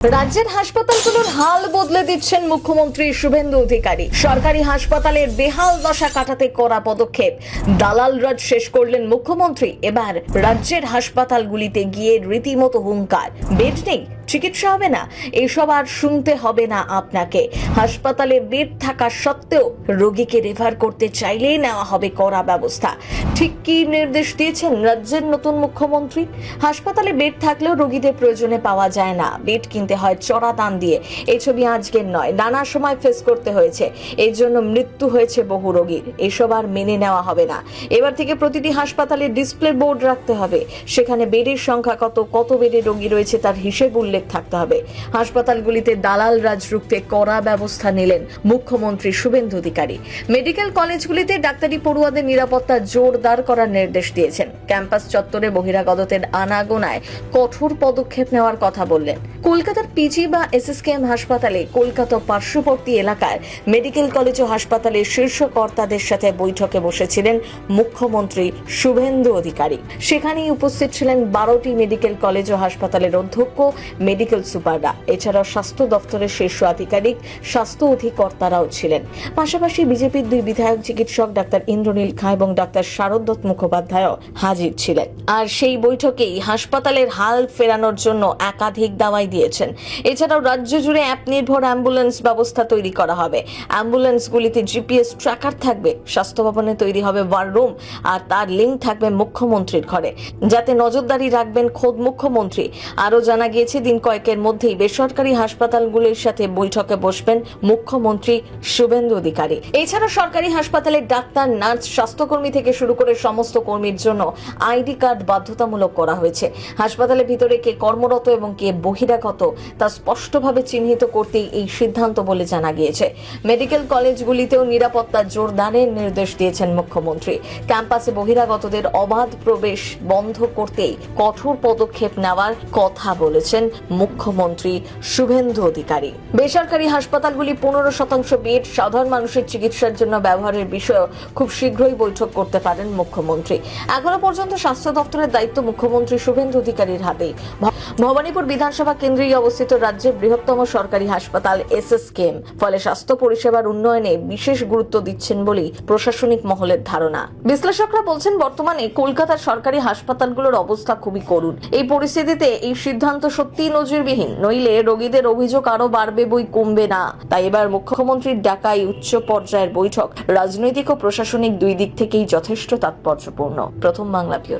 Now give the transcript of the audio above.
রাজ্যের হাসপাতালগুলোর হাল বদলে দিচ্ছেন মুখ্যমন্ত্রী শুভেন্দু অধিকারী। সরকারি হাসপাতালের বেহাল দশা কাটাতে করা পদক্ষেপ। দালাল রাজ শেষ করলেন মুখ্যমন্ত্রী। এবার রাজ্যের হাসপাতালগুলিতে গিয়ে রীতিমতো হুঙ্কার, বেড নেই, চিকিৎসা হবে না, এসব আর শুনতে হবে না আপনাকে। হাসপাতালে বেড থাকা সত্ত্বেও রোগীকে রেফার করতে চাইলেই নেওয়া হবে কড়া ব্যবস্থা। ঠিক কি নির্দেশ দিয়েছেন রাজ্যের নতুন মুখ্যমন্ত্রী? হাসপাতালে বেড থাকলেও রোগীদের প্রয়োজনে পাওয়া যায় না, বেড কিনতে হয় চড়া দাম দিয়ে। এই ছবি আজকের নয়, নানা সময় ফেস করতে হয়েছে, এই জন্য মৃত্যু হয়েছে বহু রোগীর। এসব আর মেনে নেওয়া হবে না। এবার থেকে প্রতিটি হাসপাতালে ডিসপ্লে বোর্ড রাখতে হবে, সেখানে বেডের সংখ্যা কত বেডে রোগী রয়েছে তার হিসেব উল্লেখ থাকতে হবে। হাসপাতালগুলিতে দালাল রাজ রুখতে কড়া ব্যবস্থা নিলেন মুখ্যমন্ত্রী শুভেন্দু অধিকারী। মেডিকেল কলেজগুলিতে ডাক্তারি পড়ুয়াদের নিরাপত্তা জোরদার করার নির্দেশ দিয়েছেন। ক্যাম্পাস চত্বরে বহিরাগতদের আনাগোনায় কঠোর পদক্ষেপ নেওয়ার কথা বললেন। কলকাতার পিজি বা এসএসকেএম হাসপাতালে কলকাতা পার্শ্ববর্তী এলাকার মেডিকেল কলেজ ও হাসপাতালের শীর্ষ কর্তাদের সাথে বৈঠকে বসেছিলেন মুখ্যমন্ত্রী শুভেন্দু অধিকারী। সেখানেই উপস্থিত ছিলেন 12টি মেডিকেল কলেজ ও হাসপাতালের অধ্যক্ষ, মেডিকেল সুপাররা, এছাড়াও স্বাস্থ্য দপ্তরের শীর্ষ আধিকারিক, স্বাস্থ্য অধিকর্তারাও ছিলেন। পাশাপাশি বিজেপির 2 বিধায়ক, চিকিৎসক ডাক্তার ইন্দ্রনীল খাঁ এবং ডাক্তার শারদ দত্ত মুখোপাধ্যায়ও হাজির ছিলেন। আর সেই বৈঠকেই হাসপাতালের হাল ফেরানোর জন্য একাধিক দাওয়াই দিয়েছেন। এছাড়াও রাজ্য জুড়ে অ্যাপ নির্ভর অ্যাম্বুলেন্স ব্যবস্থা তৈরি করা হবে। অ্যাম্বুলেন্সগুলিতে জিপিএস ট্র্যাকার থাকবে। স্বাস্থ্য ভবনে তৈরি হবে ওয়ার রুম, আর তার লিঙ্ক থাকবে মুখ্যমন্ত্রীর ঘরে, যাতে নজরদারি রাখবেন খোদ মুখ্যমন্ত্রী। আরও জানা গিয়েছে, দিন কয়েকের মধ্যেই বেসরকারি হাসপাতালগুলির সাথে বৈঠকে বসবেন মুখ্যমন্ত্রী শুভেন্দু অধিকারী। এছাড়া সরকারি হাসপাতালের ডাক্তার, নার্স, স্বাস্থ্যকর্মী থেকে শুরু করে সমস্ত কর্মীর জন্য আইডি কার্ড বাধ্যতামূলক করা হয়েছে। হাসপাতালের ভিতরে কে কর্মরত এবং কে বহিরাগত তা স্পষ্টভাবে চিহ্নিত করতেই এই সিদ্ধান্ত বলে জানা গিয়েছে। মেডিকেল কলেজগুলিতেও নিরাপত্তা জোরদারের নির্দেশ দিয়েছেন মুখ্যমন্ত্রী। ক্যাম্পাসে বহিরাগতদের অবাধ প্রবেশ বন্ধ করতেই কঠোর পদক্ষেপ নেওয়ার কথা বলেছেন মুখ্যমন্ত্রী শুভেন্দু অধিকারী। বেসরকারি হাসপাতালগুলি 15% বেড সাধারণ মানুষের চিকিৎসার জন্য ব্যবহারের বিষয়ে খুব শীঘ্রই বৈঠক করতে পারেন মুখ্যমন্ত্রী। এখনো পর্যন্ত স্বাস্থ্য দপ্তরের দায়িত্ব মুখ্যমন্ত্রী শুভেন্দু অধিকারীর হাতেই। ভবানীপুর বিধানসভা কেন্দ্রেই অবস্থিত রাজ্যের বৃহত্তম সরকারি হাসপাতাল এসএসকেএম, ফলে স্বাস্থ্য পরিষেবার উন্নয়নে বিশেষ গুরুত্ব দিচ্ছেন বলেই প্রশাসনিক মহলের ধারণা। বিশ্লেষকরা বলছেন, বর্তমানে কলকাতার সরকারি হাসপাতালগুলোর অবস্থা খুবই করুণ। এই পরিস্থিতিতে এই সিদ্ধান্ত সত্যিই নজিরবিহীন, নইলে রোগীদের অভিযোগ আরো বাড়বে বই কমবে না। তাই এবার মুখ্যমন্ত্রীর ডাকাই উচ্চ পর্যায়ের বৈঠক রাজনৈতিক ও প্রশাসনিক 2 দিক থেকেই যথেষ্ট তাৎপর্যপূর্ণ। প্রথম বাংলা ব্যুরো।